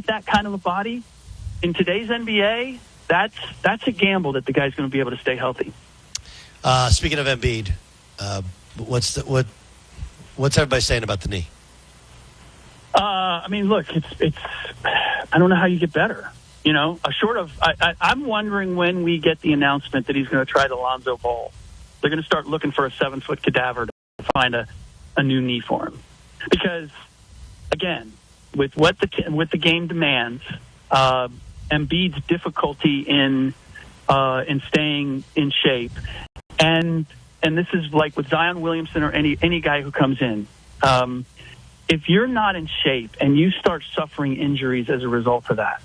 that kind of a body in today's NBA, that's a gamble that the guy's going to be able to stay healthy. Speaking of Embiid, what's everybody saying about the knee? I mean, look, it's. I don't know how you get better. You know, I'm wondering when we get the announcement that he's going to try the Lonzo Ball. They're going to start looking for a 7-foot cadaver to find a new knee for him, because again, with what the game demands, Embiid's difficulty in staying in shape, and this is like with Zion Williamson or any guy who comes in. If you're not in shape and you start suffering injuries as a result of that,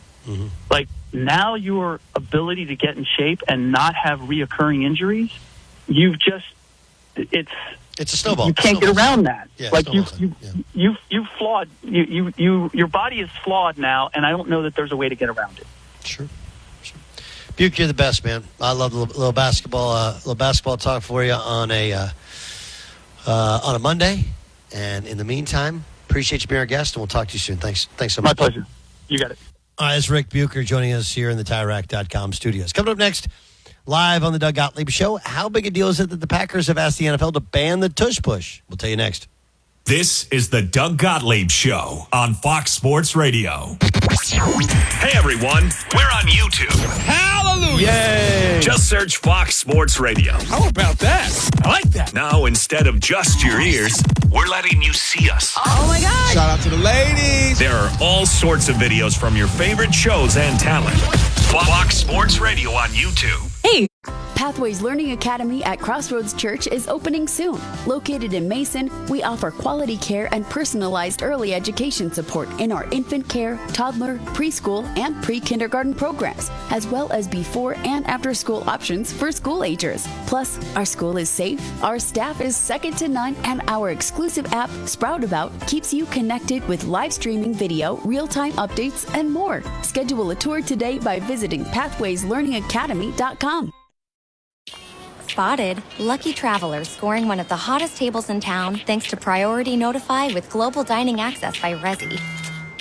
like now your ability to get in shape and not have reoccurring injuries, it's a snowball. You can't get around that. Yeah, like you've flawed. Your body is flawed now, and I don't know that there's a way to get around it. Sure. Buke, you're the best, man. I love a little basketball talk for you on a Monday. And in the meantime, appreciate you being our guest, and we'll talk to you soon. Thanks so much. My pleasure. You got it. All right, it's Rick Bucher joining us here in the TireRack.com studios. Coming up next, live on the Doug Gottlieb Show, how big a deal is it that the Packers have asked the NFL to ban the tush push? We'll tell you next. This is the Doug Gottlieb Show on Fox Sports Radio. Hey, everyone. We're on YouTube. Hallelujah. Yay. Just search Fox Sports Radio. How about that? I like that. Now, instead of just your ears, we're letting you see us. Oh, my God. Shout out to the ladies. There are all sorts of videos from your favorite shows and talent. Fox Sports Radio on YouTube. Hey! Pathways Learning Academy at Crossroads Church is opening soon. Located in Mason, we offer quality care and personalized early education support in our infant care, toddler, preschool, and pre-kindergarten programs, as well as before and after school options for school agers. Plus, our school is safe, our staff is second to none, and our exclusive app, Sproutabout, keeps you connected with live streaming video, real-time updates, and more. Schedule a tour today by visiting pathwayslearningacademy.com. Spotted. Lucky travelers scoring one of the hottest tables in town thanks to Priority Notify with Global Dining Access by Resy.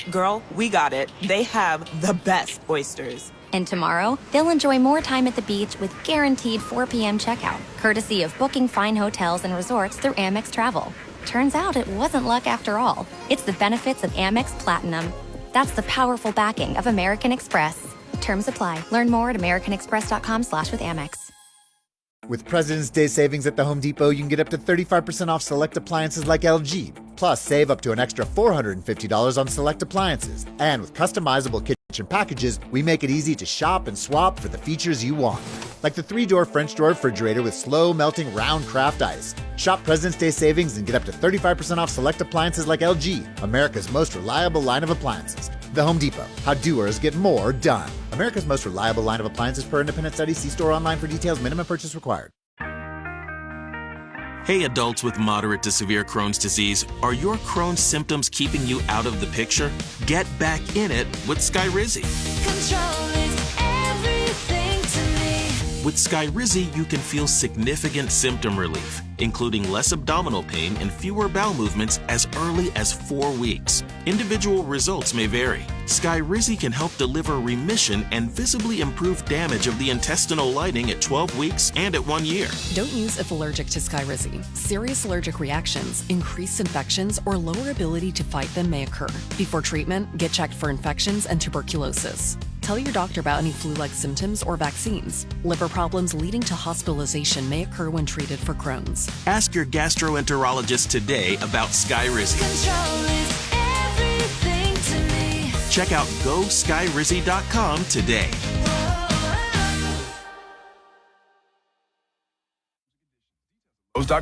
Girl, we got it. They have the best oysters. And tomorrow, they'll enjoy more time at the beach with guaranteed 4 p.m. checkout, courtesy of booking fine hotels and resorts through Amex Travel. Turns out it wasn't luck after all. It's the benefits of Amex Platinum. That's the powerful backing of American Express. Terms apply. Learn more at americanexpress.com/withAmex. With President's Day savings at the Home Depot, you can get up to 35% off select appliances like LG. Plus, save up to an extra $450 on select appliances. And with customizable kitchen packages, we make it easy to shop and swap for the features you want. Like the 3-door French door refrigerator with slow melting round craft ice. Shop President's Day savings and get up to 35% off select appliances like LG, America's most reliable line of appliances. The Home Depot, how doers get more done. America's most reliable line of appliances per independent study. See store online for details. Minimum purchase required. Hey, adults with moderate to severe Crohn's disease, are your Crohn's symptoms keeping you out of the picture? Get back in it with Skyrizi. Control is everything to me. With Skyrizi, you can feel significant symptom relief, including less abdominal pain and fewer bowel movements as early as 4 weeks. Individual results may vary. Skyrizi can help deliver remission and visibly improve damage of the intestinal lining at 12 weeks and at 1 year. Don't use if allergic to Skyrizi. Serious allergic reactions, increased infections, or lower ability to fight them may occur. Before treatment, get checked for infections and tuberculosis. Tell your doctor about any flu-like symptoms or vaccines. Liver problems leading to hospitalization may occur when treated for Crohn's. Ask your gastroenterologist today about Skyrizi. Control is everything to me. Check out GoSkyrizi.com today.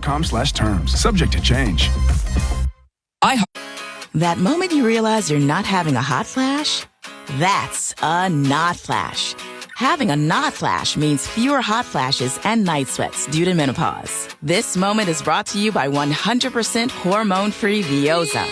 .com/terms. Subject to change. That moment you realize you're not having a hot flash? That's a not flash. Having a not flash means fewer hot flashes and night sweats due to menopause. This moment is brought to you by 100% hormone-free Vioza.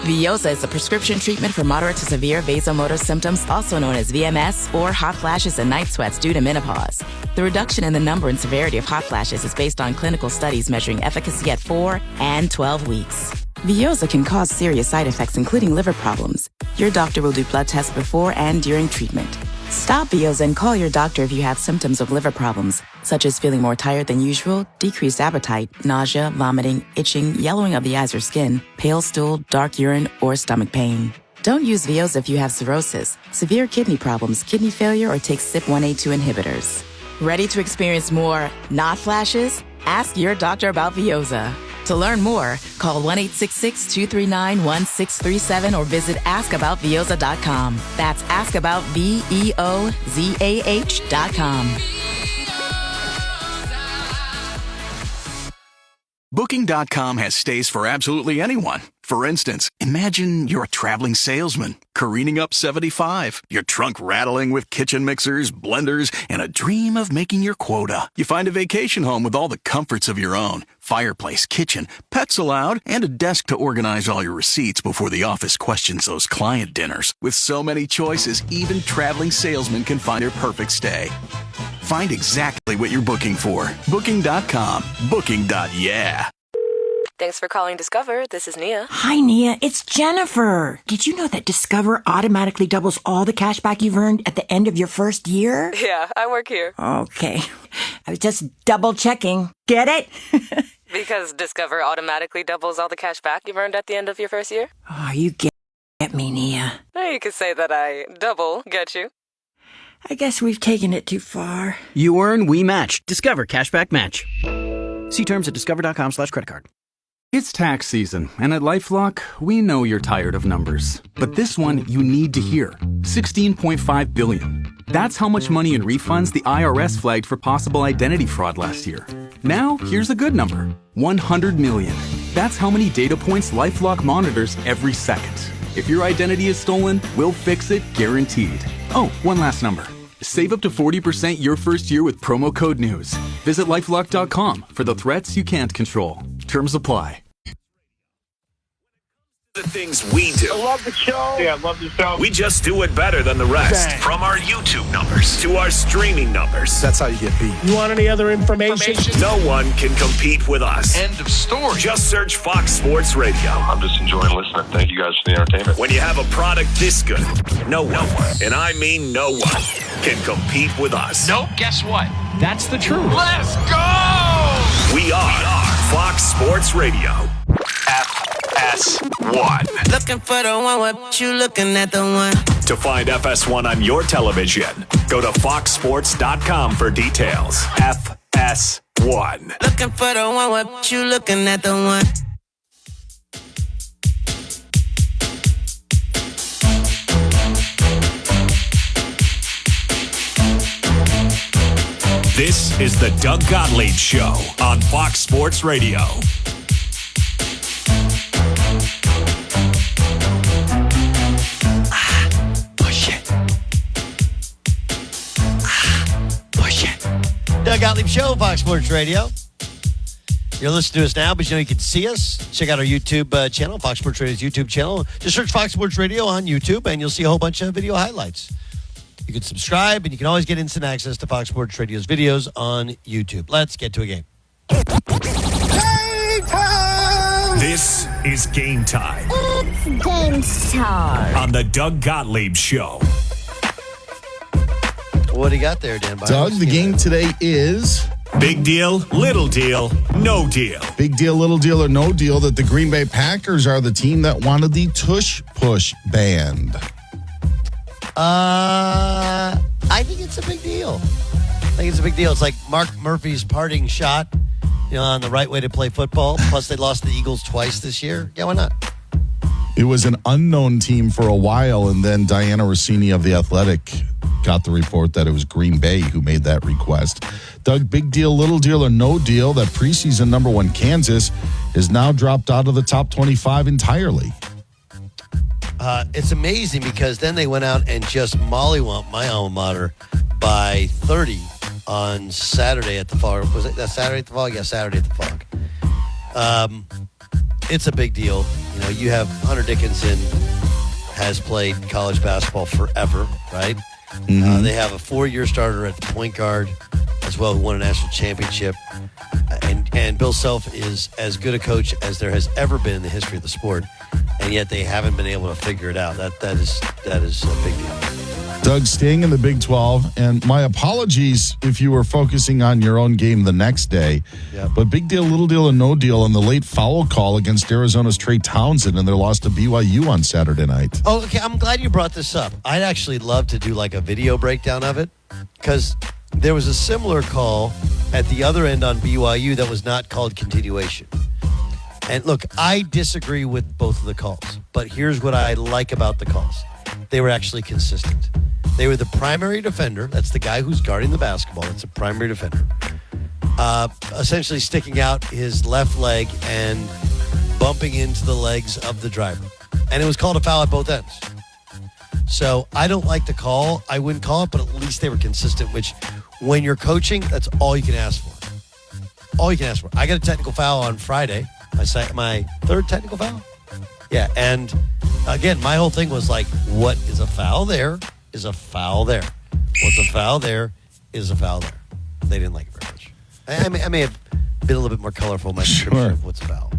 Vioza is a prescription treatment for moderate to severe vasomotor symptoms, also known as VMS, or hot flashes and night sweats due to menopause. The reduction in the number and severity of hot flashes is based on clinical studies measuring efficacy at 4 and 12 weeks. Veoza can cause serious side effects, including liver problems. Your doctor will do blood tests before and during treatment. Stop Veoza and call your doctor if you have symptoms of liver problems, such as feeling more tired than usual, decreased appetite, nausea, vomiting, itching, yellowing of the eyes or skin, pale stool, dark urine, or stomach pain. Don't use Veoza if you have cirrhosis, severe kidney problems, kidney failure, or take CYP1A2 inhibitors. Ready to experience more not flashes? Ask your doctor about Veoza. To learn more, call 1-866-239-1637 or visit askaboutveoza.com. That's askaboutveozah.com. Booking.com has stays for absolutely anyone. For instance, imagine you're a traveling salesman careening up 75, your trunk rattling with kitchen mixers, blenders, and a dream of making your quota. You find a vacation home with all the comforts of your own, fireplace, kitchen, pets allowed, and a desk to organize all your receipts before the office questions those client dinners. With so many choices, even traveling salesmen can find their perfect stay. Find exactly what you're booking for. Booking.com. Booking.yeah. Thanks for calling Discover. This is Nia. Hi, Nia. It's Jennifer. Did you know that Discover automatically doubles all the cash back you've earned at the end of your first year? Yeah, I work here. Okay. I was just double checking. Get it? Because Discover automatically doubles all the cash back you've earned at the end of your first year? Oh, you get me, Nia. You could say that I double get you. I guess we've taken it too far. You earn, we match. Discover Cashback Match. See terms at discover.com/creditcard. It's tax season, and at LifeLock, we know you're tired of numbers. But this one you need to hear. $16.5 billion. That's how much money in refunds the IRS flagged for possible identity fraud last year. Now, here's a good number. $100 million. That's how many data points LifeLock monitors every second. If your identity is stolen, we'll fix it guaranteed. Oh, one last number. Save up to 40% your first year with promo code NEWS. Visit LifeLock.com for the threats you can't control. Terms apply. The things we do. I love the show. Yeah, I love the show. We just do it better than the rest. Bang. From our YouTube numbers to our streaming numbers. That's how you get beat. You want any other information? No one can compete with us. End of story. Just search Fox Sports Radio. I'm just enjoying listening. Thank you guys for the entertainment. When you have a product this good, no one, and I mean no one, can compete with us. Nope, guess what? That's the truth. Let's go! We are Fox Sports Radio. FS1. Looking for the one, what you looking at the one? To find FS1 on your television, go to foxsports.com for details. FS1. Looking for the one, what you looking at the one? This is the Doug Gottlieb Show on Fox Sports Radio. Doug Gottlieb Show, Fox Sports Radio. You're listening to us now, but you know you can see us. Check out our YouTube channel, Fox Sports Radio's YouTube channel. Just search Fox Sports Radio on YouTube, and you'll see a whole bunch of video highlights. You can subscribe, and you can always get instant access to Fox Sports Radio's videos on YouTube. Let's get to a game. Game time! This is Game Time. It's game time. On the Doug Gottlieb Show. What do you got there, Dan? Doug, the game today is... Big deal, little deal, no deal. Big deal, little deal, or no deal that the Green Bay Packers are the team that wanted the tush push banned. I think it's a big deal. It's like Mark Murphy's parting shot, on the right way to play football. Plus, they lost the Eagles twice this year. Yeah, why not? It was an unknown team for a while, and then Diana Rossini of The Athletic got the report that it was Green Bay who made that request. Doug, big deal, little deal, or no deal that preseason number one Kansas has now dropped out of the top 25 entirely. It's amazing because then they went out and just mollywomped my alma mater by 30 on Saturday at the Fog. Was it that Saturday at the Fog? Yeah, Saturday at the Fog. It's a big deal. You have Hunter Dickinson has played college basketball forever, right? Mm-hmm. They have a 4-year starter at the point guard as well who won a national championship. And And Bill Self is as good a coach as there has ever been in the history of the sport, and yet they haven't been able to figure it out. That is a big deal. Doug, staying in the Big 12, and my apologies if you were focusing on your own game the next day. Yep. But big deal, little deal, and no deal on the late foul call against Arizona's Trey Townsend and their loss to BYU on Saturday night. Oh, okay. I'm glad you brought this up. I'd actually love to do like a video breakdown of it, because there was a similar call at the other end on BYU that was not called continuation. And look, I disagree with both of the calls, but here's what I like about the calls. They were actually consistent. They were the primary defender. That's the guy who's guarding the basketball. That's a primary defender. Essentially sticking out his left leg and bumping into the legs of the driver. And it was called a foul at both ends. So I don't like the call. I wouldn't call it, but at least they were consistent, which when you're coaching, that's all you can ask for. All you can ask for. I got a technical foul on Friday. My third technical foul. Yeah, and again, my whole thing was like, what is a foul there is a foul there. What's a foul there is a foul there. They didn't like it very much. I may have been a little bit more colorful in my description of what's a foul.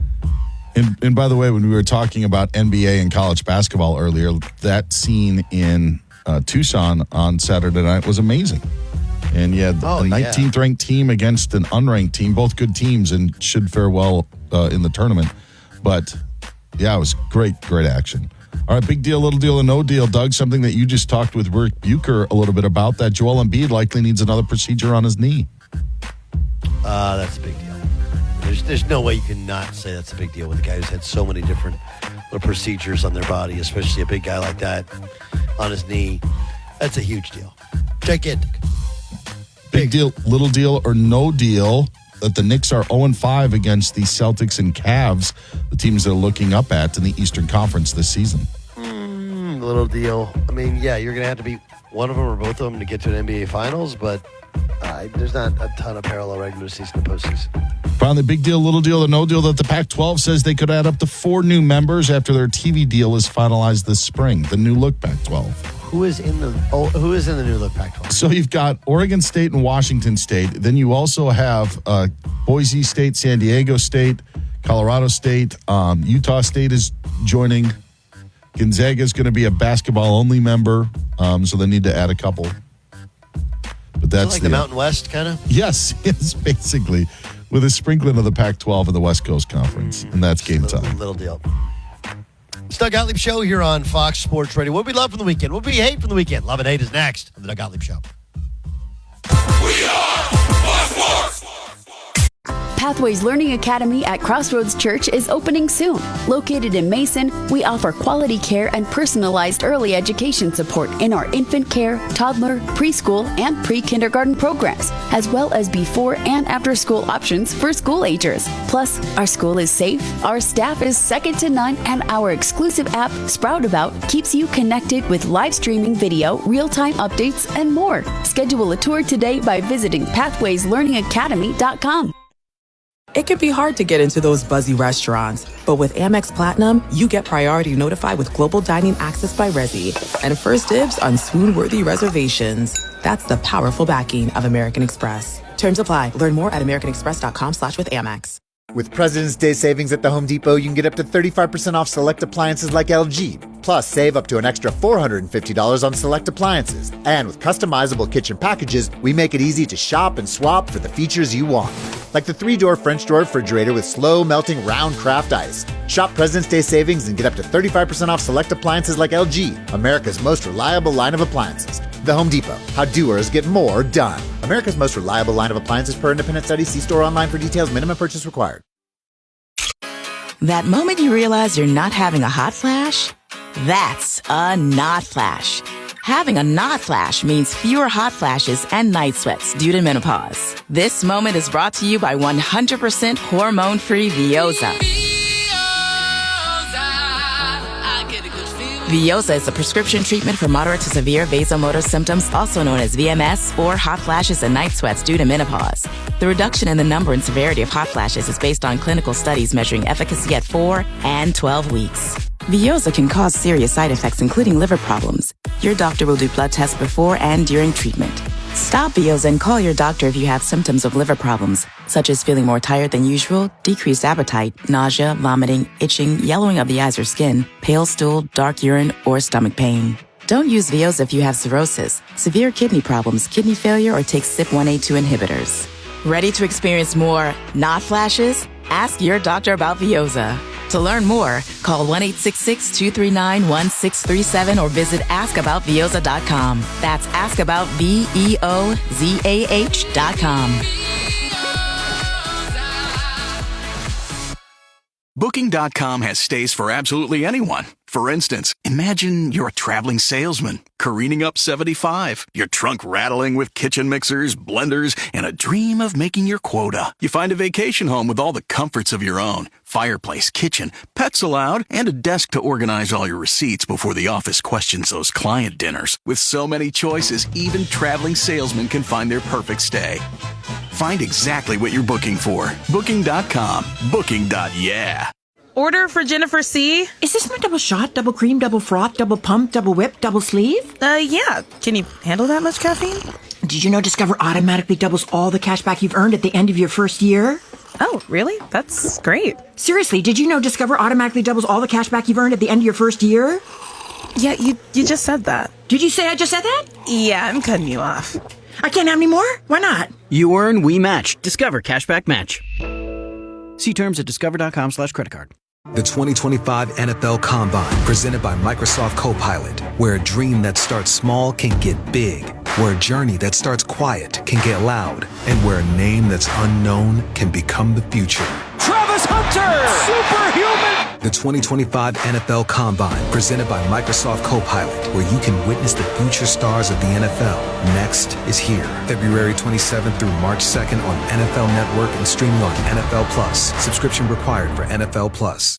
And by the way, when we were talking about NBA and college basketball earlier, that scene in Tucson on Saturday night was amazing. And you had a 19th ranked team against an unranked team, both good teams and should fare well in the tournament. But yeah, it was great action. All right, big deal, little deal, and no deal. Doug, something that you just talked with Rick Bucher a little bit about, that Joel Embiid likely needs another procedure on his knee. That's a big deal. There's no way you can not say that's a big deal with a guy who's had so many different little procedures on their body, especially a big guy like that on his knee. That's a huge deal. Gigantic. Big deal, little deal, or no deal that the Knicks are 0-5 against the Celtics and Cavs, the teams they're looking up at in the Eastern Conference this season. Little deal. I mean, yeah, you're going to have to beat one of them or both of them to get to an NBA Finals, but there's not a ton of parallel regular season to postseason. Finally, big deal, little deal, or no deal that the Pac-12 says they could add up to 4 new members after their TV deal is finalized this spring. The new look Pac-12. Who is in the new look Pac-12? So you've got Oregon State and Washington State. Then you also have Boise State, San Diego State, Colorado State. Utah State is joining. Gonzaga is going to be a basketball-only member, so they need to add a couple. But that's like the Mountain West, kind of? Yes, basically, with a sprinkling of the Pac-12 and the West Coast Conference, and that's game time. Little deal. It's Doug Gottlieb Show here on Fox Sports Radio. What we love from the weekend, what we hate from the weekend. Love and hate is next on the Doug Gottlieb Show. We are Fox Sports. Pathways Learning Academy at Crossroads Church is opening soon. Located in Mason, we offer quality care and personalized early education support in our infant care, toddler, preschool, and pre-kindergarten programs, as well as before and after school options for school agers. Plus, our school is safe, our staff is second to none, and our exclusive app, Sproutabout, keeps you connected with live streaming video, real-time updates, and more. Schedule a tour today by visiting pathwayslearningacademy.com. It can be hard to get into those buzzy restaurants, but with Amex Platinum, you get priority notified with Global Dining Access by Resi and first dibs on swoon-worthy reservations. That's the powerful backing of American Express. Terms apply. Learn more at americanexpress.com/withAmex. With President's Day savings at the Home Depot, you can get up to 35% off select appliances like LG. Plus, save up to an extra $450 on select appliances. And with customizable kitchen packages, we make it easy to shop and swap for the features you want. Like the 3-door French door refrigerator with slow-melting round craft ice. Shop President's Day savings and get up to 35% off select appliances like LG, America's most reliable line of appliances. The Home Depot, how doers get more done. America's most reliable line of appliances per independent study. See store online for details. Minimum purchase required. That moment you realize you're not having a hot flash? That's a not flash. Having a not flash means fewer hot flashes and night sweats due to menopause. This moment is brought to you by 100% hormone-free Vioza. Vioza is a prescription treatment for moderate to severe vasomotor symptoms, also known as VMS, or hot flashes and night sweats due to menopause. The reduction in the number and severity of hot flashes is based on clinical studies measuring efficacy at 4 and 12 weeks. Vioza can cause serious side effects, including liver problems. Your doctor will do blood tests before and during treatment. Stop Vioza and call your doctor if you have symptoms of liver problems. such as feeling more tired than usual, decreased appetite, nausea, vomiting, itching, yellowing of the eyes or skin, pale stool, dark urine, or stomach pain. Don't use Veoza if you have cirrhosis, severe kidney problems, kidney failure, or take CYP1A2 inhibitors. Ready to experience more not flashes? Ask your doctor about Veoza. To learn more, call 1-866-239-1637 or visit askaboutveoza.com. That's askaboutveozah.com. Booking.com has stays for absolutely anyone. For instance, imagine you're a traveling salesman careening up 75, your trunk rattling with kitchen mixers, blenders, and a dream of making your quota. You find a vacation home with all the comforts of your own, fireplace, kitchen, pets allowed, and a desk to organize all your receipts before the office questions those client dinners. With so many choices, even traveling salesmen can find their perfect stay. Find exactly what you're booking for. Booking.com. Booking.yeah. Order for Jennifer C. Is this my double shot, double cream, double froth, double pump, double whip, double sleeve? Yeah. Can you handle that much caffeine? Did you know Discover automatically doubles all the cash back you've earned at the end of your first year? Oh, really? That's great. Seriously, did you know Discover automatically doubles all the cash back you've earned at the end of your first year? Yeah, you just said that. Did you say I just said that? Yeah, I'm cutting you off. I can't have any more? Why not? You earn, we match. Discover Cashback Match. See terms at discover.com/creditcard. The 2025 NFL Combine, presented by Microsoft Copilot, where a dream that starts small can get big, where a journey that starts quiet can get loud, and where a name that's unknown can become the future. Travis Hunter! Superhuman! The 2025 NFL Combine, presented by Microsoft Copilot, where you can witness the future stars of the NFL. Next is here, February 27th through March 2nd on NFL Network and streaming on NFL Plus. Subscription required for NFL Plus.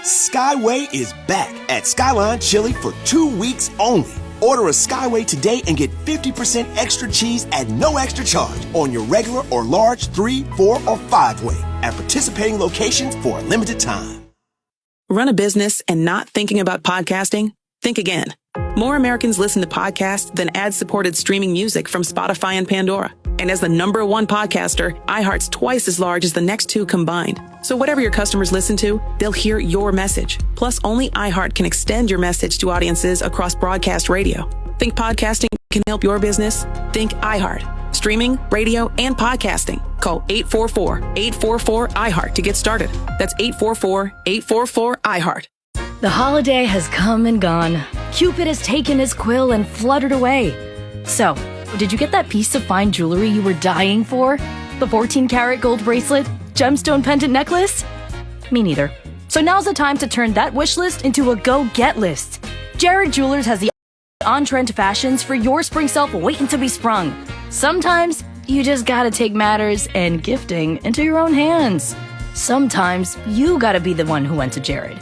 Skyway is back at Skyline Chili for 2 weeks only. Order a Skyway today and get 50% extra cheese at no extra charge on your regular or large 3, 4, or 5-way at participating locations for a limited time. Run a business and not thinking about podcasting? Think again. More Americans listen to podcasts than ad-supported streaming music from Spotify and Pandora. And as the #1 podcaster, iHeart's twice as large as the next two combined. So whatever your customers listen to, they'll hear your message. Plus, only iHeart can extend your message to audiences across broadcast radio. Think podcasting can help your business? Think iHeart. Streaming, radio, and podcasting. Call 844-844-iHeart to get started. That's 844-844-iHeart. The holiday has come and gone. Cupid has taken his quill and fluttered away. So, did you get that piece of fine jewelry you were dying for? The 14-karat gold bracelet? Gemstone pendant necklace? Me neither. So now's the time to turn that wish list into a go-get list. Jared Jewelers has the on-trend fashions for your spring self waiting to be sprung. Sometimes, you just gotta take matters and gifting into your own hands. Sometimes, you gotta be the one who went to Jared.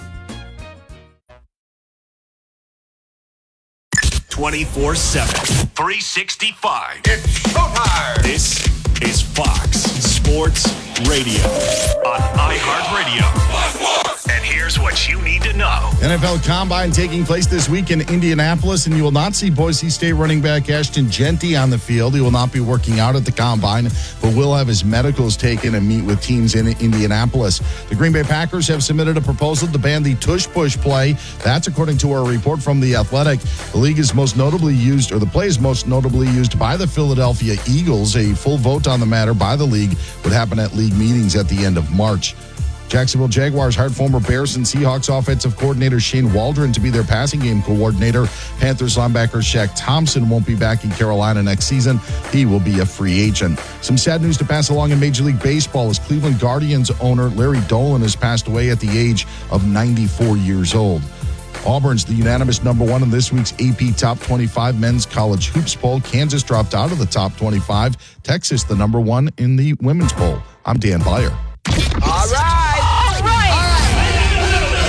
24/7, 365. It's showtime. This is Fox Sports Radio on iHeartRadio. And here's what you need to know. NFL Combine taking place this week in Indianapolis, and you will not see Boise State running back Ashton Genty on the field. He will not be working out at the Combine, but will have his medicals taken and meet with teams in Indianapolis. The Green Bay Packers have submitted a proposal to ban the tush-push play. That's according to a report from The Athletic. The league is most notably used, or the play is most notably used by the Philadelphia Eagles. A full vote on the matter by the league would happen at league meetings at the end of March. Jacksonville Jaguars hired former Bears and Seahawks offensive coordinator Shane Waldron to be their passing game coordinator. Panthers linebacker Shaq Thompson won't be back in Carolina next season. He will be a free agent. Some sad news to pass along in Major League Baseball as Cleveland Guardians owner Larry Dolan has passed away at the age of 94 years old. Auburn's the unanimous #1 in this week's AP Top 25 Men's College Hoops Poll. Kansas dropped out of the Top 25. Texas, the #1 in the Women's Poll. I'm Dan Byer. All right.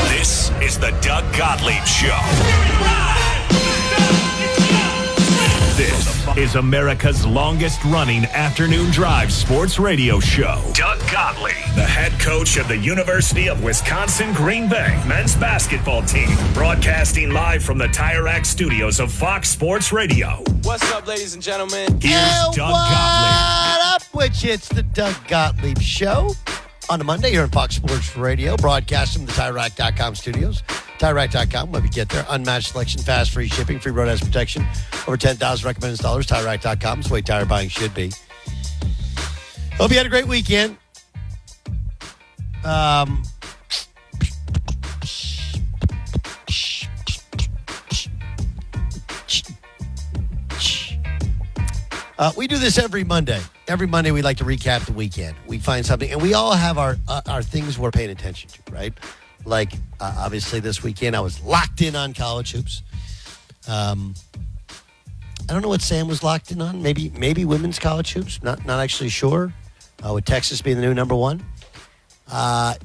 This is the Doug Gottlieb Show. This is America's longest-running afternoon drive sports radio show. Doug Gottlieb, the head coach of the University of Wisconsin Green Bay men's basketball team, broadcasting live from the TireRack studios of Fox Sports Radio. What's up, ladies and gentlemen? Here's Doug Gottlieb. What up? which it's the Doug Gottlieb Show on a Monday here on Fox Sports Radio, broadcasting from the TireRack.com studios. TireRack.com, when we get there. Unmatched selection, fast, free shipping, free road hazard protection. Over 10,000 recommended installers. TireRack.com is the way tire buying should be. Hope you had a great weekend. We do this every Monday. Every Monday, we like to recap the weekend. We find something, and we all have our things we're paying attention to, right? Like, obviously, this weekend, I was locked in on college hoops. I don't know what Sam was locked in on. Maybe women's college hoops. Not actually sure. With Texas being the new number one.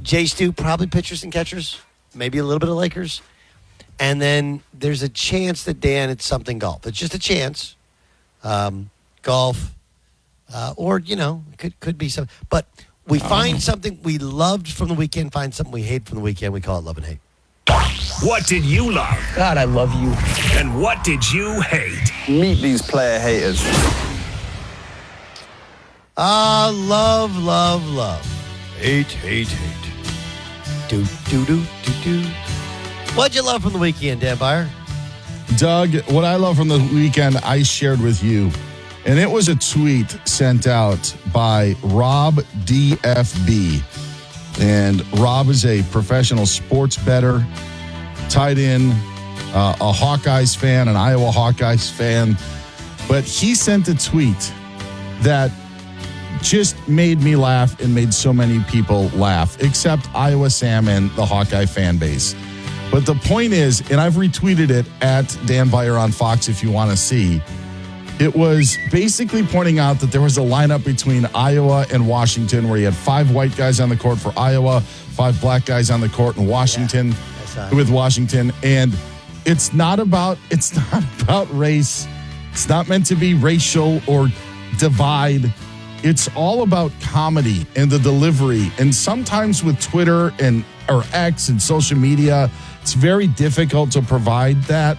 J-Stu, probably pitchers and catchers. Maybe a little bit of Lakers. And then there's a chance that Dan, it's something golf. It's just a chance. Golf. Or, it could be something. But we find something we loved from the weekend, find something we hate from the weekend. We call it love and hate. What did you love? God, I love you. And what did you hate? Meet these player haters. Love, love, love. Hate, hate, hate. Do. What'd you love from the weekend, Dan Byer? Doug, what I love from the weekend, I shared with you. And it was a tweet sent out by Rob DFB. And Rob is a professional sports bettor, tied in, a Hawkeyes fan, an Iowa Hawkeyes fan. But he sent a tweet that just made me laugh and made so many people laugh, except Iowa Sam and the Hawkeye fan base. But the point is, and I've retweeted it at Dan Byer on Fox if you want to see, it was basically pointing out that there was a lineup between Iowa and Washington where you had 5 white guys on the court for Iowa, 5 black guys on the court in Washington with Washington. And it's not about race. It's not meant to be racial or divide. It's all about comedy and the delivery. And sometimes with Twitter or X and social media, it's very difficult to provide that.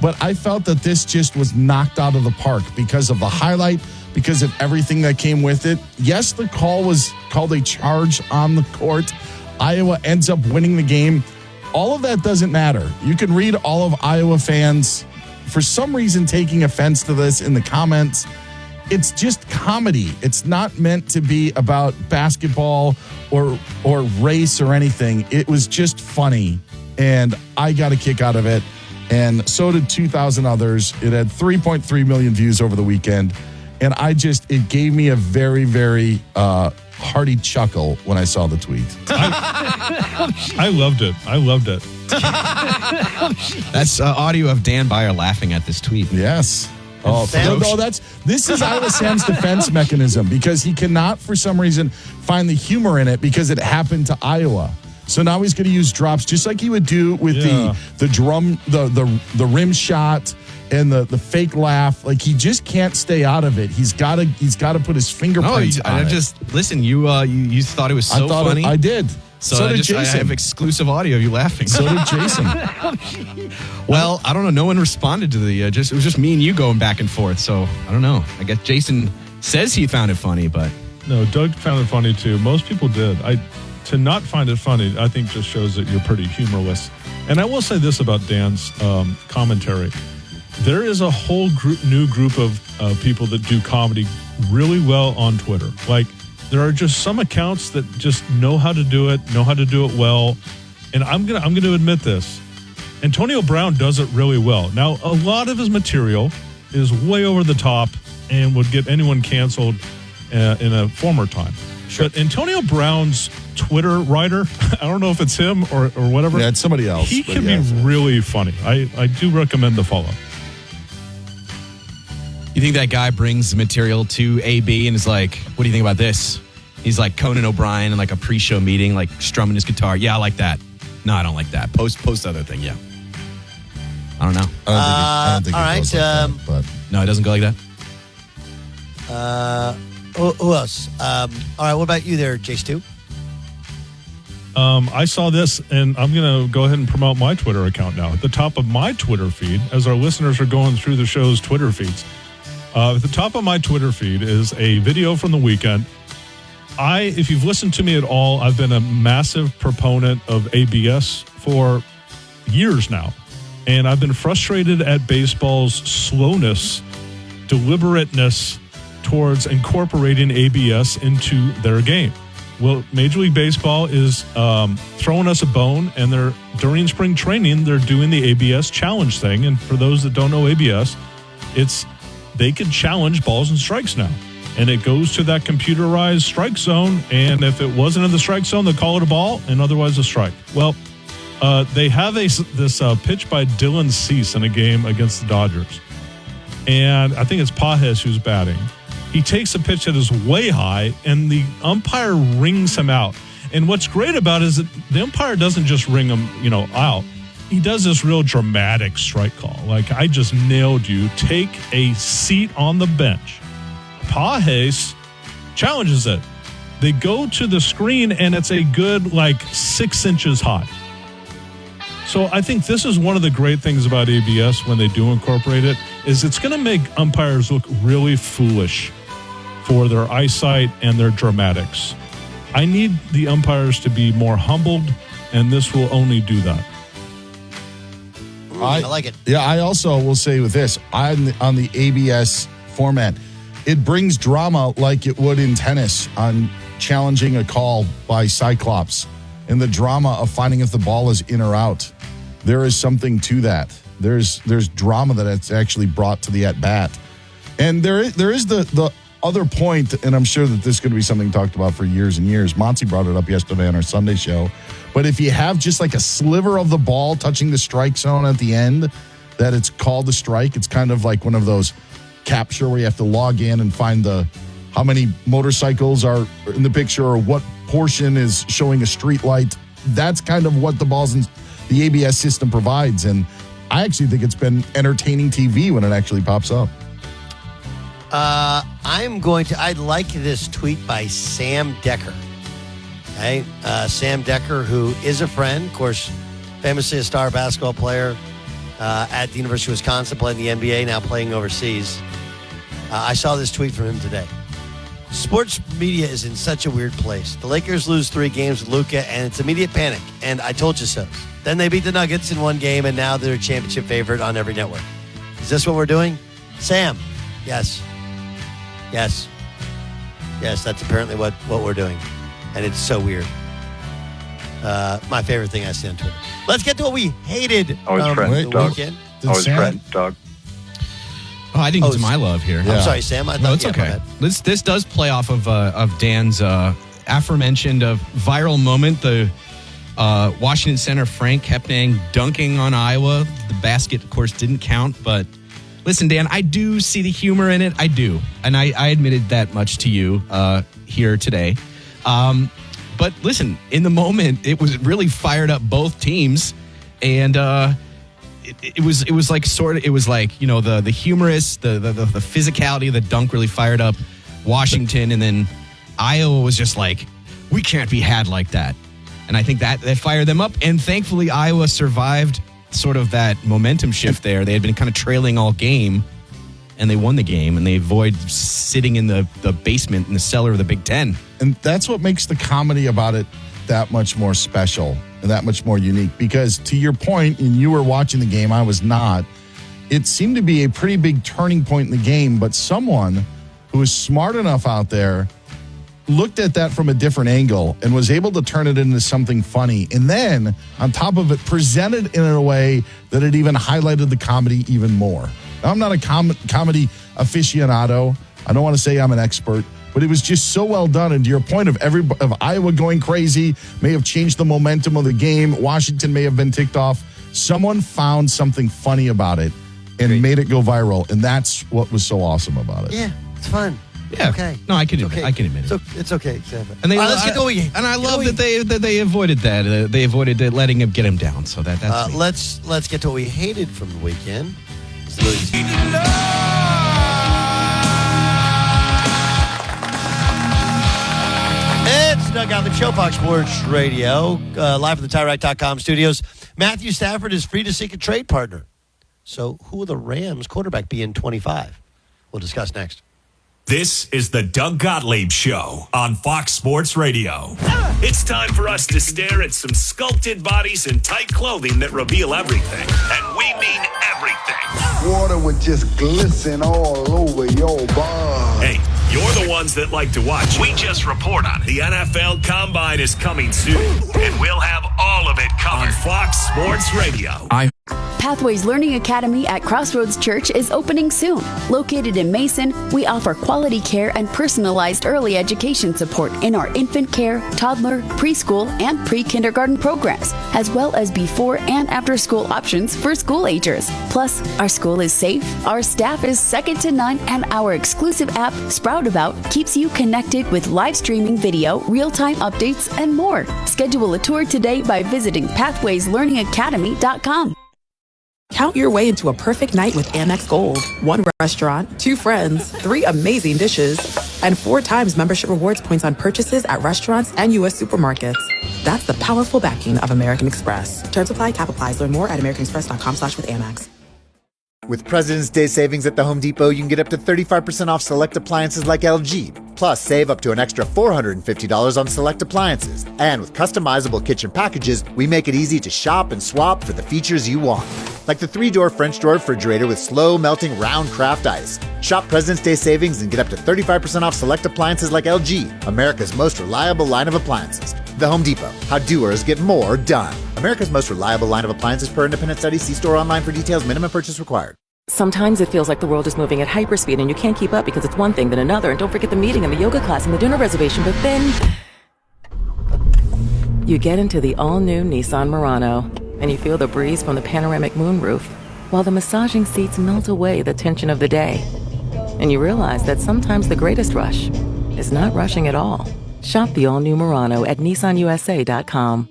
But I felt that this just was knocked out of the park because of the highlight, because of everything that came with it. Yes, the call was called a charge on the court. Iowa ends up winning the game. All of that doesn't matter. You can read all of Iowa fans, for some reason, taking offense to this in the comments. It's just comedy. It's not meant to be about basketball or race or anything. It was just funny, and I got a kick out of it. And so did 2,000 others. It had 3.3 million views over the weekend. And it gave me a very, very hearty chuckle when I saw the tweet. I loved it. That's audio of Dan Byer laughing at this tweet. Yes. This is Iowa Sam's defense mechanism, because he cannot, for some reason, find the humor in it because it happened to Iowa. So now he's going to use drops just like he would do with the drum, the rim shot and the fake laugh. Like, he just can't stay out of it. He's got to put his fingerprints on it. Listen, you thought it was so funny. I did. So did Jason. I have exclusive audio of you laughing. So did Jason. Well, I don't know. No one responded to the. It was just me and you going back and forth. So I don't know. I guess Jason says he found it funny, but no, Doug found it funny too. Most people did. To not find it funny, I think just shows that you're pretty humorless. And I will say this about Dan's commentary. There is a whole new group of people that do comedy really well on Twitter. Like, there are just some accounts that just know how to do it well. And I'm gonna admit this. Antonio Brown does it really well. Now, a lot of his material is way over the top and would get anyone canceled in a former time. Sure. But Antonio Brown's Twitter writer, I don't know if it's him or whatever. Yeah, it's somebody else. He can be really funny. I do recommend the follow. You think that guy brings the material to AB and is like, what do you think about this? He's like Conan O'Brien in like a pre-show meeting, like strumming his guitar. Yeah, I like that. No, I don't like that. Post other thing, yeah. I don't know. I don't think all it right. goes like that, but. No, it doesn't go like that. Who else? All right, what about you there, J-Stu? I saw this, and I'm going to go ahead and promote my Twitter account now. At the top of my Twitter feed, as our listeners are going through the show's Twitter feeds, At the top of my Twitter feed is a video from the weekend. If you've listened to me at all, I've been a massive proponent of ABS for years now. And I've been frustrated at baseball's slowness, deliberateness towards incorporating ABS into their game. Well, Major League Baseball is throwing us a bone, and during spring training, they're doing the ABS challenge thing. And for those that don't know ABS, they can challenge balls and strikes now. And it goes to that computerized strike zone, and if it wasn't in the strike zone, they call it a ball, and otherwise a strike. Well, they have this pitch by Dylan Cease in a game against the Dodgers. And I think it's Pages who's batting. He takes a pitch that is way high, and the umpire rings him out. And what's great about it is that the umpire doesn't just ring him, out. He does this real dramatic strike call. Like, I just nailed you. Take a seat on the bench. Pages challenges it. They go to the screen, and it's a good, 6 inches high. So I think this is one of the great things about ABS when they do incorporate it, is it's going to make umpires look really foolish for their eyesight and their dramatics. I need the umpires to be more humbled, and this will only do that. I like it. Yeah, I also will say with this, on the ABS format, it brings drama like it would in tennis on challenging a call by Cyclops and the drama of finding if the ball is in or out. There is something to that. There's drama that it's actually brought to the at-bat. And there is the other point, and I'm sure that this is going to be something talked about for years and years. Monty brought it up yesterday on our Sunday show. But if you have just a sliver of the ball touching the strike zone at the end, that it's called a strike. It's kind of like one of those capture where you have to log in and find how many motorcycles are in the picture or what portion is showing a street light. That's kind of what the ABS system provides. And I actually think it's been entertaining TV when it actually pops up. I like this tweet by Sam Decker. Okay? Sam Decker, who is a friend, of course, famously a star basketball player at the University of Wisconsin, playing the NBA, now playing overseas. I saw this tweet from him today. Sports media is in such a weird place. The Lakers lose 3 games with Luka, and it's immediate panic. And I told you so. Then they beat the Nuggets in 1 game, and now they're a championship favorite on every network. Is this what we're doing? Sam, yes. Yes. Yes, that's apparently what we're doing. And it's so weird. My favorite thing I see on Twitter. Let's get to what we hated the weekend. Doug. Oh, I didn't get to my love here. I'm sorry, Sam. No, it's okay. This does play off of Dan's aforementioned viral moment. The Washington center Frank Kepnang dunking on Iowa. The basket, of course, didn't count. But listen, Dan, I do see the humor in it. I do, and I admitted that much to you here today. But listen, in the moment, it was really fired up both teams, and it was like the humorous, the physicality of the dunk really fired up Washington, and then Iowa was just like, we can't be had like that. And I think that fired them up, and thankfully Iowa survived sort of that momentum shift there. They had been kind of trailing all game, and they won the game, and they avoid sitting in the basement in the cellar of the Big Ten. And that's what makes the comedy about it that much more special and that much more unique. Because to your point, and you were watching the game, I was not, it seemed to be a pretty big turning point in the game, but someone who is smart enough out there looked at that from a different angle and was able to turn it into something funny. And then, on top of it, presented it in a way that it even highlighted the comedy even more. Now, I'm not a comedy aficionado. I don't want to say I'm an expert, but it was just so well done. And to your point of Iowa going crazy may have changed the momentum of the game. Washington may have been ticked off. Someone found something funny about it and made it go viral. And that's what was so awesome about it. Yeah, it's fun. Yeah. Okay. No, I can admit it. It's okay. And let's get to what I love that they avoided that. They avoided letting him get him down. So that's let's get to what we hated from the weekend. It's Doug Gottlieb Show, Fox Sports Radio, live from the TireRack.com studios. Matthew Stafford is free to seek a trade partner. So who will the Rams quarterback be in 25? We'll discuss next. This is the Doug Gottlieb Show on Fox Sports Radio. It's time for us to stare at some sculpted bodies in tight clothing that reveal everything. And we mean everything. Water would just glisten all over your body. Hey, you're the ones that like to watch. We just report on it. The NFL Combine is coming soon, and we'll have all of it covered on Fox Sports Radio. Pathways Learning Academy at Crossroads Church is opening soon. Located in Mason, we offer quality care and personalized early education support in our infant care, toddler, preschool, and pre-kindergarten programs, as well as before and after school options for school agers. Plus, our school is safe, our staff is second to none, and our exclusive app, Sprout About, keeps you connected with live streaming video, real-time updates, and more. Schedule a tour today by visiting pathwayslearningacademy.com. Count your way into a perfect night with Amex Gold. 1 restaurant, 2 friends, 3 amazing dishes, and 4 times membership rewards points on purchases at restaurants and U.S. supermarkets. That's the powerful backing of American Express. Terms apply. Cap applies. Learn more at americanexpress.com/withAmex. With President's Day savings at the Home Depot, you can get up to 35% off select appliances like LG. Plus, save up to an extra $450 on select appliances. And with customizable kitchen packages, we make it easy to shop and swap for the features you want. Like the 3-door French door refrigerator with slow melting round craft ice. Shop President's Day savings and get up to 35% off select appliances like LG, America's most reliable line of appliances. The Home Depot, how doers get more done. America's most reliable line of appliances per independent study. See store online for details. Minimum purchase required. Sometimes it feels like the world is moving at hyperspeed and you can't keep up because it's one thing then another. And don't forget the meeting and the yoga class and the dinner reservation. But then you get into the all-new Nissan Murano and you feel the breeze from the panoramic moonroof while the massaging seats melt away the tension of the day. And you realize that sometimes the greatest rush is not rushing at all. Shop the all-new Murano at nissanusa.com.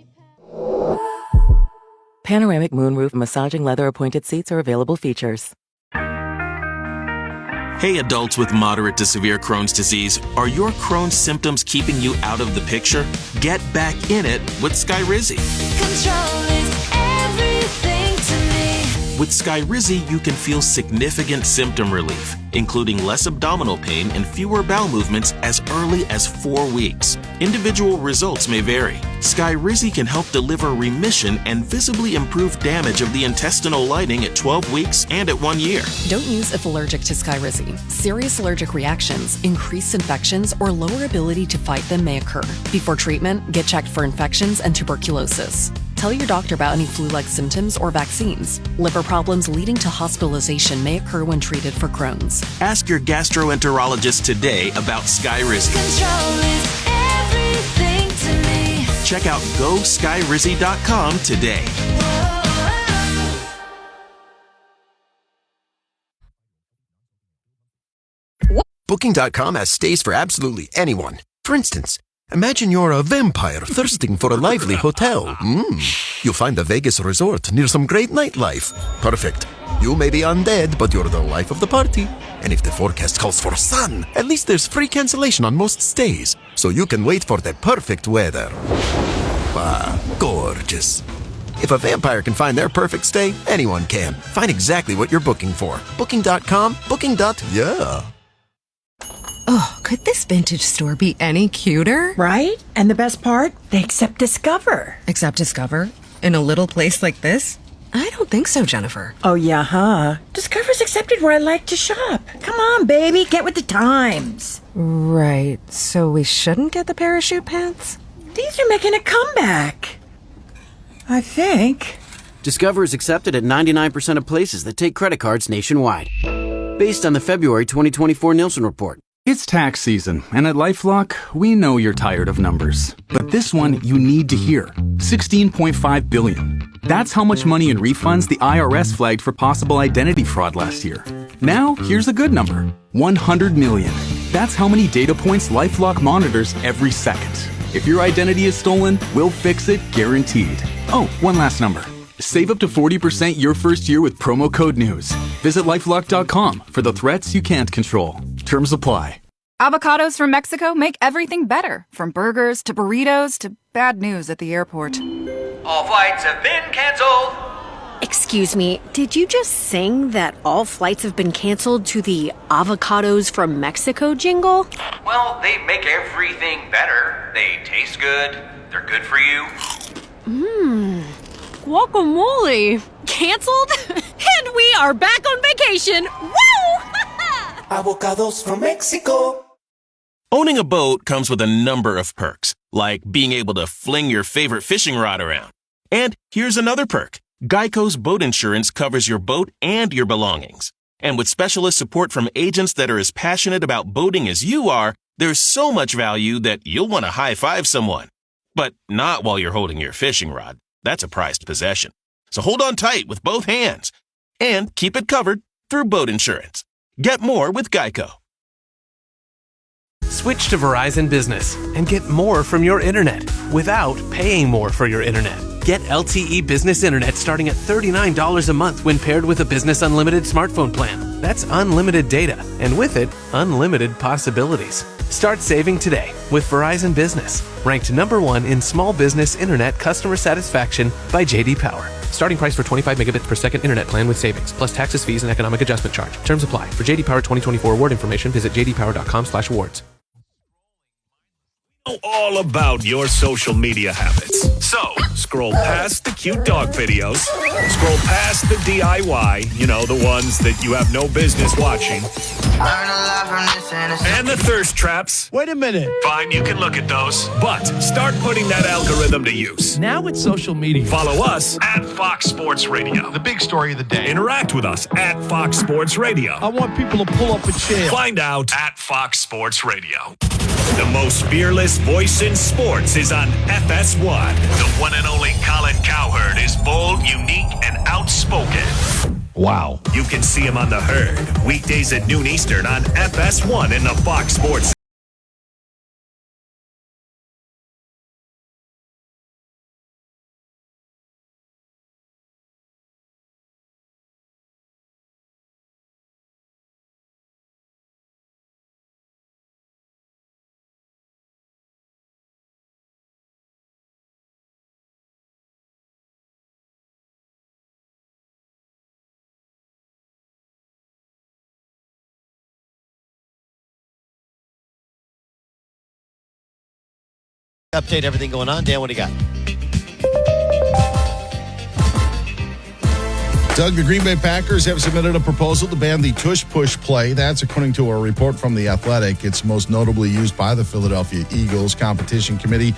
Panoramic moonroof massaging leather appointed seats are available features. Hey, adults with moderate to severe Crohn's disease, are your Crohn's symptoms keeping you out of the picture? Get back in it with Skyrizi. Control is everything to me. With Skyrizi, you can feel significant symptom relief, including less abdominal pain and fewer bowel movements as early as 4 weeks. Individual results may vary. Skyrizi can help deliver remission and visibly improve damage of the intestinal lining at 12 weeks and at 1 year. Don't use if allergic to Skyrizi. Serious allergic reactions, increased infections, or lower ability to fight them may occur. Before treatment, get checked for infections and tuberculosis. Tell your doctor about any flu-like symptoms or vaccines. Liver problems leading to hospitalization may occur when treated for Crohn's. Ask your gastroenterologist today about Skyrizi. Control is everything to me. Check out GoSkyrizi.com today. Booking.com has stays for absolutely anyone. For instance, imagine you're a vampire thirsting for a lively hotel. You'll find a Vegas resort near some great nightlife. Perfect. You may be undead, but you're the life of the party. And if the forecast calls for sun, at least there's free cancellation on most stays, so you can wait for the perfect weather. Ah, gorgeous. If a vampire can find their perfect stay, anyone can. Find exactly what you're booking for. Booking.com, booking.yeah. Oh, could this vintage store be any cuter? Right? And the best part? They accept Discover. Accept Discover? In a little place like this? I don't think so, Jennifer. Oh, yeah, huh? Discover's accepted where I like to shop. Come on, baby, get with the times. Right, so we shouldn't get the parachute pants? These are making a comeback. I think. Discover is accepted at 99% of places that take credit cards nationwide. Based on the February 2024 Nielsen report. It's tax season, and at LifeLock, we know you're tired of numbers. But this one you need to hear. $16.5 billion. That's how much money in refunds the IRS flagged for possible identity fraud last year. Now, here's a good number. $100 million. That's how many data points LifeLock monitors every second. If your identity is stolen, we'll fix it guaranteed. Oh, one last number. Save up to 40% your first year with promo code NEWS. Visit LifeLock.com for the threats you can't control. Terms apply. Avocados from Mexico make everything better, from burgers to burritos to bad news at the airport. All flights have been canceled. Excuse me, did you just sing that all flights have been canceled to the Avocados from Mexico jingle? Well, they make everything better. They taste good. They're good for you. Guacamole. Canceled? And we are back on vacation. Woo! Avocados from Mexico. Owning a boat comes with a number of perks, like being able to fling your favorite fishing rod around. And here's another perk. Geico's boat insurance covers your boat and your belongings. And with specialist support from agents that are as passionate about boating as you are, there's so much value that you'll want to high-five someone. But not while you're holding your fishing rod. That's a prized possession. So hold on tight with both hands. And keep it covered through boat insurance. Get more with Geico. Switch to Verizon Business and get more from your internet without paying more for your internet. Get LTE Business Internet starting at $39 a month when paired with a Business Unlimited smartphone plan. That's unlimited data, and with it, unlimited possibilities. Start saving today with Verizon Business, ranked #1 in small business internet customer satisfaction by J.D. Power. Starting price for 25 megabits per second internet plan with savings, plus taxes, fees, and economic adjustment charge. Terms apply. For J.D. Power 2024 award information, visit jdpower.com/awards. Know all about your social media habits. So, scroll past the cute dog videos, scroll past the DIY, the ones that you have no business watching, and the thirst traps. Wait a minute. Fine, you can look at those, but start putting that algorithm to use. Now it's social media. Follow us at Fox Sports Radio. The big story of the day. Interact with us at Fox Sports Radio. I want people to pull up a chair. Find out at Fox Sports Radio. The most fearless voice in sports is on FS1. The one and only Colin Cowherd is bold, unique, and outspoken. Wow. You can see him on The Herd, weekdays at noon Eastern on FS1 in the Fox Sports. Update everything going on. Dan, what do you got? Doug, the Green Bay Packers have submitted a proposal to ban the tush-push play. That's according to a report from The Athletic. It's most notably used by the Philadelphia Eagles Competition Committee.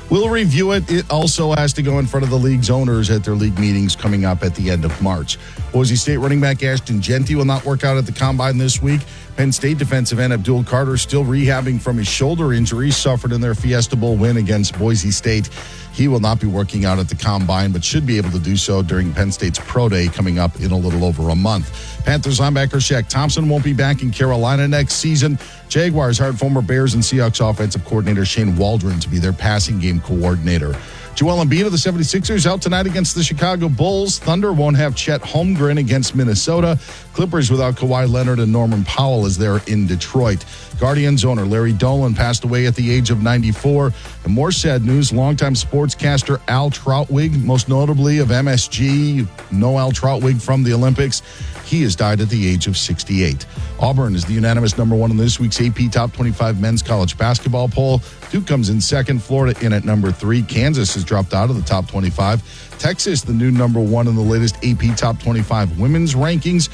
We'll review it. It also has to go in front of the league's owners at their league meetings coming up at the end of March. Boise State running back Ashton Jeanty will not work out at the Combine this week. Penn State defensive end Abdul Carter still rehabbing from his shoulder injury suffered in their Fiesta Bowl win against Boise State. He will not be working out at the Combine, but should be able to do so during Penn State's Pro Day coming up in a little over a month. Panthers linebacker Shaq Thompson won't be back in Carolina next season. Jaguars hired former Bears and Seahawks offensive coordinator Shane Waldron to be their passing game coordinator. Joel Embiid of the 76ers out tonight against the Chicago Bulls. Thunder won't have Chet Holmgren against Minnesota. Clippers without Kawhi Leonard and Norman Powell as they're in Detroit. Guardians owner Larry Dolan passed away at the age of 94. And more sad news, longtime sportscaster Al Trautwig, most notably of MSG, no Al Trautwig from the Olympics. He has died at the age of 68. Auburn is the unanimous #1 in this week's AP Top 25 men's college basketball poll. Duke comes in second, Florida in at #3. Kansas has dropped out of the top 25. Texas, the new #1 in the latest AP Top 25 women's rankings.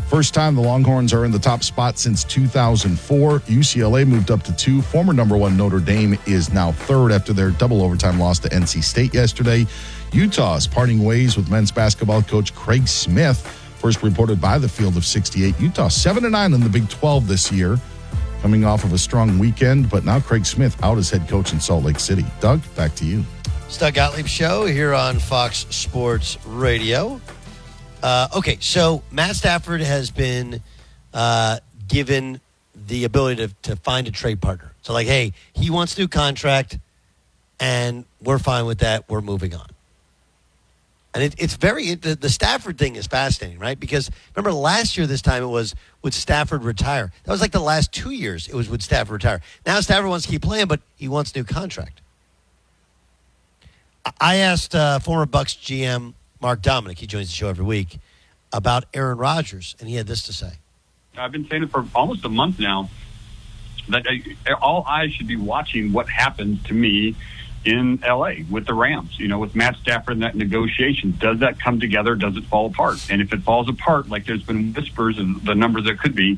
First time the Longhorns are in the top spot since 2004. UCLA moved up to 2. Former #1 Notre Dame is now 3rd after their double overtime loss to NC State yesterday. Utah is parting ways with men's basketball coach Craig Smith. First reported by the field of 68. Utah 7-9 in the Big 12 this year, coming off of a strong weekend. But now Craig Smith out as head coach in Salt Lake City. Doug, back to you. It's Doug Gottlieb Show here on Fox Sports Radio. Okay, so Matt Stafford has been given the ability to find a trade partner. So like, hey, he wants a new contract, and we're fine with that. We're moving on. And it's the Stafford thing is fascinating, right? Because remember last year this time it was, would Stafford retire? That was like the last 2 years it was, would Stafford retire? Now Stafford wants to keep playing, but he wants a new contract. I asked former Bucs GM Mark Dominic. He joins the show every week about Aaron Rodgers, and he had this to say. I've been saying it for almost a month now that all eyes should be watching what happens to me in L.A. with the Rams, with Matt Stafford and that negotiation. Does that come together? Does it fall apart? And if it falls apart, like there's been whispers of the numbers that could be,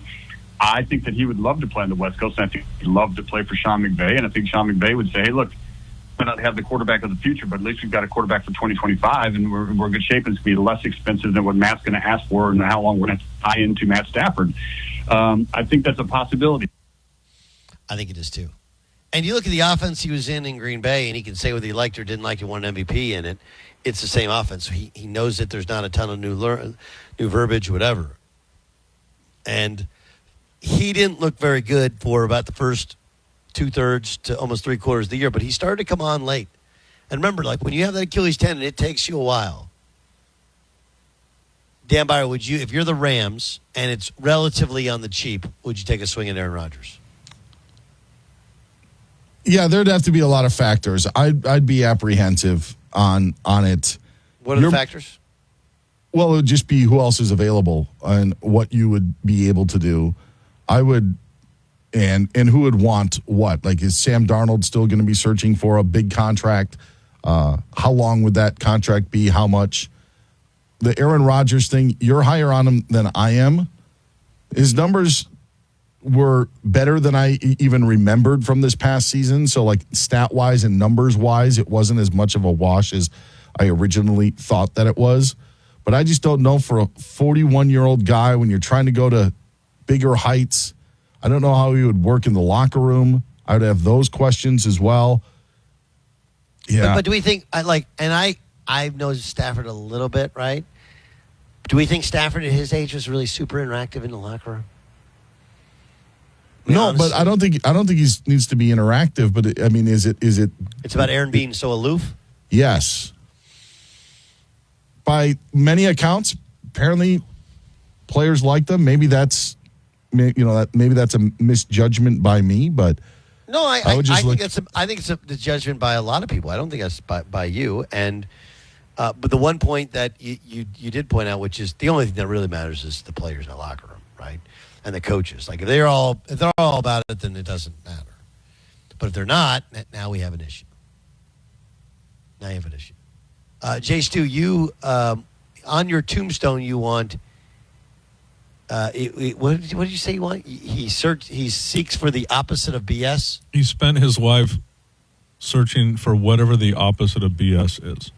I think that he would love to play on the West Coast, and I think he'd love to play for Sean McVay, and I think Sean McVay would say, hey, look, we might not have the quarterback of the future, but at least we've got a quarterback for 2025, and we're in good shape, and it's going to be less expensive than what Matt's going to ask for and how long we're going to tie into Matt Stafford. I think that's a possibility. I think it is too. And you look at the offense he was in Green Bay, and he can say whether he liked or didn't like it, won an MVP in it. It's the same offense. So he knows that there's not a ton of new verbiage, whatever. And he didn't look very good for about the first 2/3 to almost 3/4 of the year, but he started to come on late. And remember, like when you have that Achilles tendon, it takes you a while. Dan Byer, would you, if you're the Rams and it's relatively on the cheap, would you take a swing at Aaron Rodgers? Yeah, there'd have to be a lot of factors. I'd be apprehensive on it. What are the factors? Well, it would just be who else is available and what you would be able to do. I would, and who would want what? Like, is Sam Darnold still going to be searching for a big contract? How long would that contract be? How much? The Aaron Rodgers thing, you're higher on him than I am. His numbers were better than I even remembered from this past season. So, like, stat-wise and numbers-wise, it wasn't as much of a wash as I originally thought that it was. But I just don't know for a 41-year-old guy when you're trying to go to bigger heights. I don't know how he would work in the locker room. I would have those questions as well. Yeah. But do we think, I've known Stafford a little bit, right? Do we think Stafford at his age was really super interactive in the locker room? No, honestly, but I don't think he needs to be interactive. But I mean, is it? It's about Aaron being so aloof. Yes. By many accounts, apparently, players like them. Maybe that's a misjudgment by me. But no, I think it's a judgment by a lot of people. I don't think that's by you. And but the one point that you did point out, which is the only thing that really matters, is the players in the locker room, right? And the coaches. Like if they're all about it, then it doesn't matter. But if they're not, now we have an issue. Now you have an issue. Jay Stu, you on your tombstone, you want. What did you say you want? He seeks for the opposite of BS. He spent his life searching for whatever the opposite of BS is.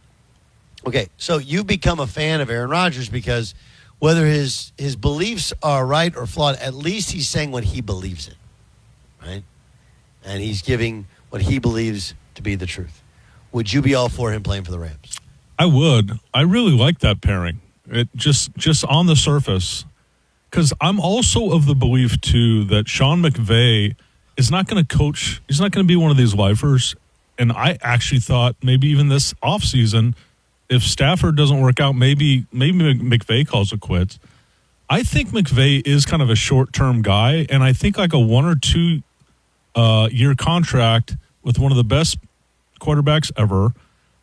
Okay, so you become a fan of Aaron Rodgers because whether his beliefs are right or flawed, at least he's saying what he believes in, right? And he's giving what he believes to be the truth. Would you be all for him playing for the Rams? I would. I really like that pairing. It just on the surface, because I'm also of the belief too that Sean McVay is not going to coach. He's not going to be one of these lifers. And I actually thought maybe even this offseason, if Stafford doesn't work out, maybe McVay calls it quits. I think McVay is kind of a short-term guy, and I think like a 1 or 2 year contract with one of the best quarterbacks ever,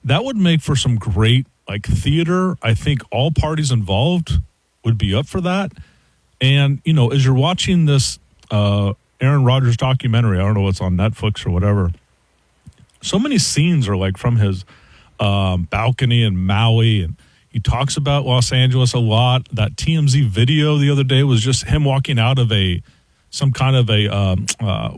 that would make for some great like theater. I think all parties involved would be up for that. And, as you're watching this Aaron Rodgers documentary, I don't know what's on Netflix or whatever, so many scenes are like from his balcony in Maui, and he talks about Los Angeles a lot. That TMZ video the other day was just him walking out of some kind of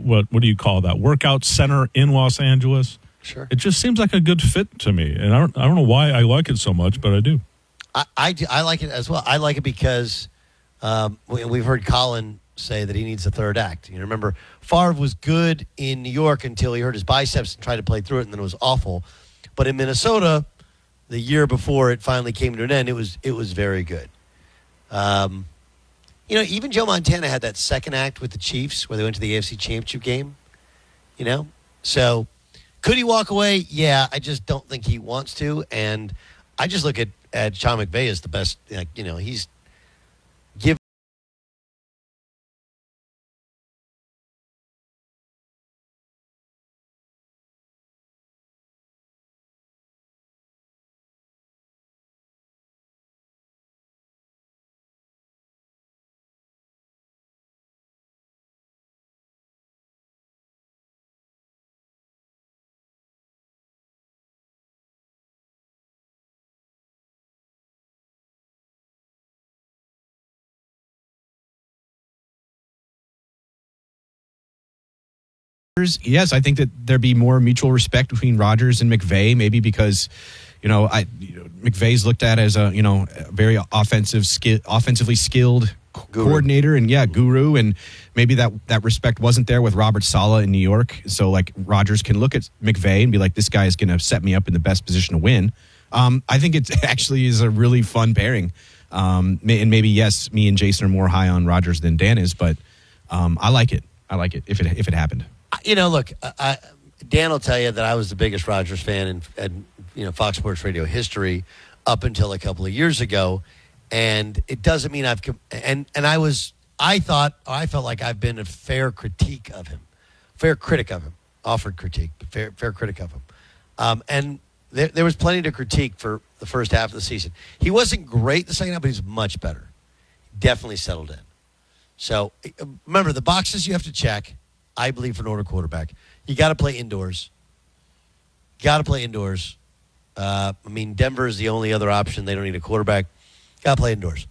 what do you call that, workout center in Los Angeles. Sure. It just seems like a good fit to me, and I don't know why I like it so much, but I do. I like it as well. I like it because we've heard Colin say that he needs a third act. You remember, Favre was good in New York until he hurt his biceps and tried to play through it, and then it was awful. But in Minnesota, the year before it finally came to an end, it was very good. Even Joe Montana had that second act with the Chiefs where they went to the AFC Championship game. So could he walk away? Yeah, I just don't think he wants to. And I just look at Sean McVay as the best. He's Yes, I think that there'd be more mutual respect between Rodgers and McVay, maybe because, McVay's looked at as a very offensively skilled coordinator and guru, and maybe that respect wasn't there with Robert Saleh in New York. So like Rodgers can look at McVay and be like, this guy is going to set me up in the best position to win. I think it actually is a really fun pairing. And maybe yes, me and Jason are more high on Rodgers than Dan is, but I like it. I like it if it happened. Look, Dan will tell you that I was the biggest Rodgers fan in Fox Sports Radio history up until a couple of years ago, and it doesn't mean I felt like I've been a fair critic of him, offered critique, but fair critic of him, and there was plenty to critique for the first half of the season. He wasn't great the second half, but he's much better. Definitely settled in. So remember the boxes you have to check. I believe for an older quarterback, you got to play indoors. Denver is the only other option. They don't need a quarterback. Got to play indoors.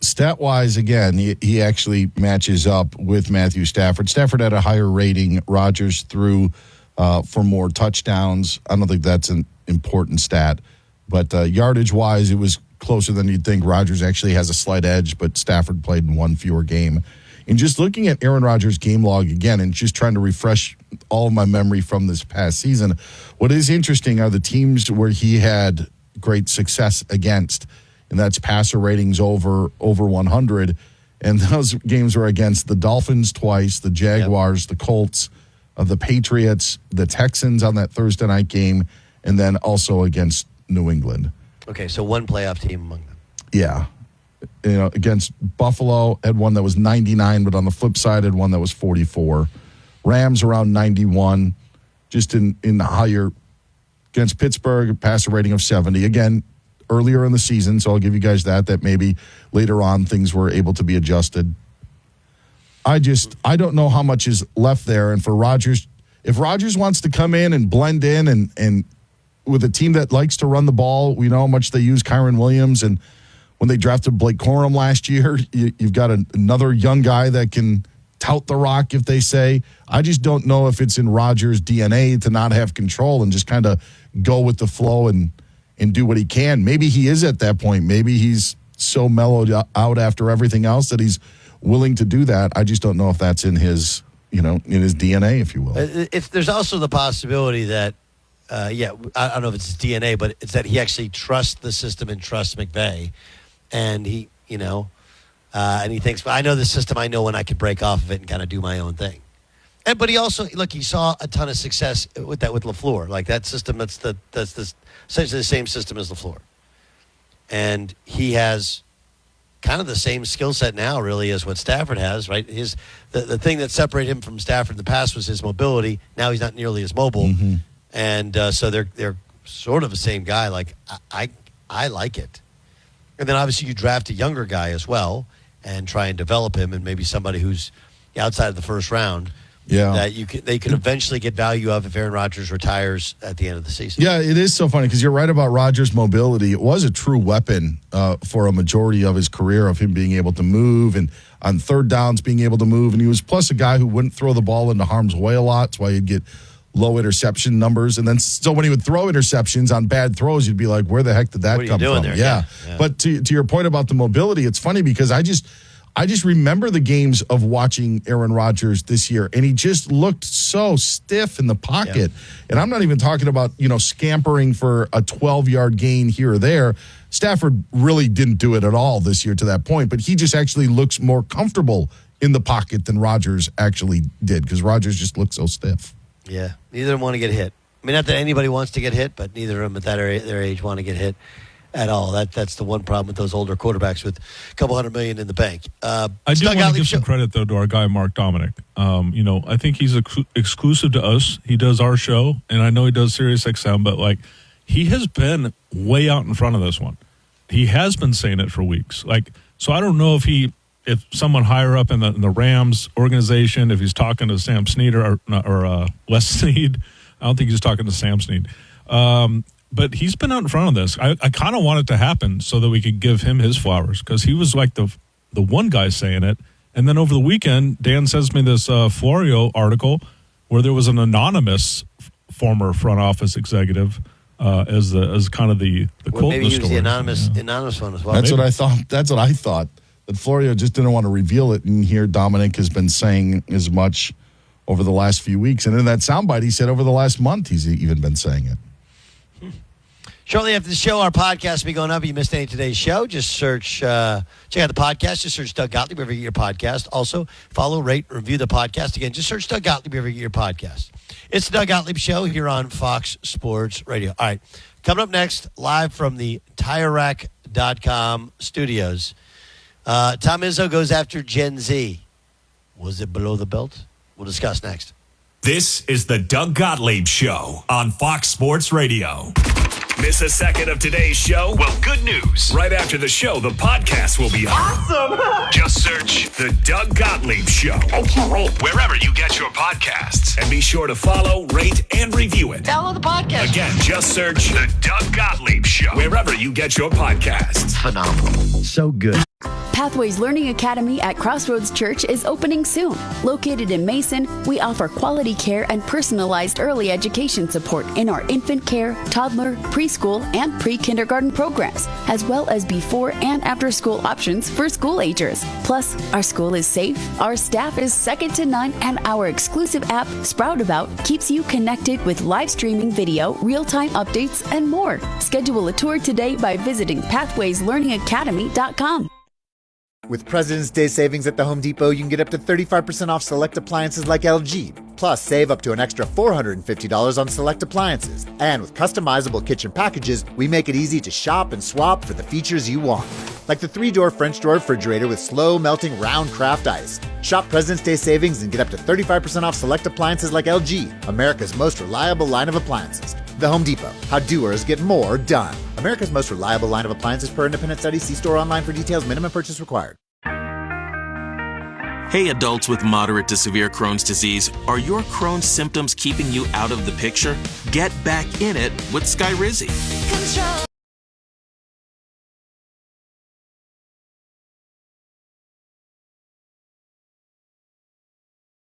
Stat-wise, again, he actually matches up with Matthew Stafford. Stafford had a higher rating. Rodgers threw for more touchdowns. I don't think that's an important stat. But yardage-wise, it was closer than you'd think. Rodgers actually has a slight edge, but Stafford played in one fewer game. And just looking at Aaron Rodgers' game log again and just trying to refresh all of my memory from this past season, what is interesting are the teams where he had great success against, and that's passer ratings over 100. And those games were against the Dolphins twice, the Jaguars, the Colts, the Patriots, the Texans on that Thursday night game, and then also against New England. Okay, so one playoff team among them. Yeah. Against Buffalo, had one that was 99, but on the flip side, had one that was 44. Rams around 91, just in the higher. Against Pittsburgh, a passer rating of 70. Again, earlier in the season, so I'll give you guys that maybe later on things were able to be adjusted. I don't know how much is left there. And for Rodgers, if Rodgers wants to come in and blend in and with a team that likes to run the ball, we know how much they use Kyron Williams, and when they drafted Blake Corum last year, you've got another young guy that can tout the rock, if they say. I just don't know if it's in Rodgers' DNA to not have control and just kind of go with the flow and do what he can. Maybe he is at that point. Maybe he's so mellowed out after everything else that he's willing to do that. I just don't know if that's in his, in his DNA, if you will. There's also the possibility that, I don't know if it's his DNA, but it's that he actually trusts the system and trusts McVay. And he, and he thinks, well, I know the system. I know when I can break off of it and kind of do my own thing. But he also, he saw a ton of success with LaFleur. Like that system, that's essentially the same system as LaFleur. And he has kind of the same skill set now, really, as what Stafford has, right? The thing that separated him from Stafford in the past was his mobility. Now he's not nearly as mobile. Mm-hmm. And so they're sort of the same guy. Like, I like it. And then obviously you draft a younger guy as well and try and develop him, and maybe somebody who's outside of the first round that they can eventually get value of if Aaron Rodgers retires at the end of the season. Yeah, it is so funny because you're right about Rodgers' mobility. It was a true weapon for a majority of his career of him being able to move and on third downs being able to move. And he was plus a guy who wouldn't throw the ball into harm's way a lot. That's why he'd get low interception numbers. And then so when he would throw interceptions on bad throws, you'd be like, where the heck did that come from? Yeah. But to your point about the mobility, it's funny because I just remember the games of watching Aaron Rodgers this year, and he just looked so stiff in the pocket. Yeah. And I'm not even talking about, scampering for a 12-yard gain here or there. Stafford really didn't do it at all this year to that point, but he just actually looks more comfortable in the pocket than Rodgers actually did because Rodgers just looked so stiff. Yeah, neither of them want to get hit. I mean, not that anybody wants to get hit, but neither of them at their age want to get hit at all. That's the one problem with those older quarterbacks with a couple $100 million in the bank. I do want to give some credit, though, to our guy, Mark Dominic. I think he's exclusive to us. He does our show, and I know he does Sirius XM, but, he has been way out in front of this one. He has been saying it for weeks. So I don't know if someone higher up in the Rams organization, if he's talking to Sam Snead or Les Snead, I don't think he's talking to Sam Snead. But he's been out in front of this. I kind of want it to happen so that we could give him his flowers because he was like the one guy saying it. And then over the weekend, Dan sends me this Florio article where there was an anonymous former front office executive as kind of the quote maybe in the he was story. the anonymous one as well. That's what I thought. That's what I thought. That Florio just didn't want to reveal it, and here Dominic has been saying as much over the last few weeks. And in that soundbite, he said over the last month he's even been saying it. Shortly after the show, our podcast will be going up. If you missed any of today's show, just search, check out the podcast. Just search Doug Gottlieb wherever you get your podcast. Also, follow, rate, review the podcast. Again, just search Doug Gottlieb wherever you get your podcast. It's the Doug Gottlieb Show here on Fox Sports Radio. All right, coming up next, live from the TireRack.com studios, Tom Izzo goes after Gen Z. Was it below the belt? We'll discuss next. This is the Doug Gottlieb Show on Fox Sports Radio. Miss a second of today's show? Well, good news. Right after the show, the podcast will be up. Awesome! Just search The Doug Gottlieb Show. I can't wait. Wherever you get your podcasts. And be sure to follow, rate, and review it. Download the podcast. Again, just search The Doug Gottlieb Show. Wherever you get your podcasts. Phenomenal. So good. Pathways Learning Academy at Crossroads Church is opening soon. Located in Mason, we offer quality care and personalized early education support in our infant care, toddler, preschool, and pre-kindergarten programs, as well as before and after school options for school agers. Plus, our school is safe, our staff is second to none, and our exclusive app, Sproutabout, keeps you connected with live streaming video, real-time updates, and more. Schedule a tour today by visiting pathwayslearningacademy.com. With President's Day savings at the Home Depot, you can get up to 35% off select appliances like LG. Plus, save up to an extra $450 on select appliances. And with customizable kitchen packages, we make it easy to shop and swap for the features you want. Like the 3-door French door refrigerator with slow-melting round craft ice. Shop President's Day savings and get up to 35% off select appliances like LG, America's most reliable line of appliances. The Home Depot. How doers get more done. America's most reliable line of appliances per independent study. See store online for details. Minimum purchase required. Hey, adults with moderate to severe Crohn's disease, are your Crohn's symptoms keeping you out of the picture? Get back in it with Skyrizi. Control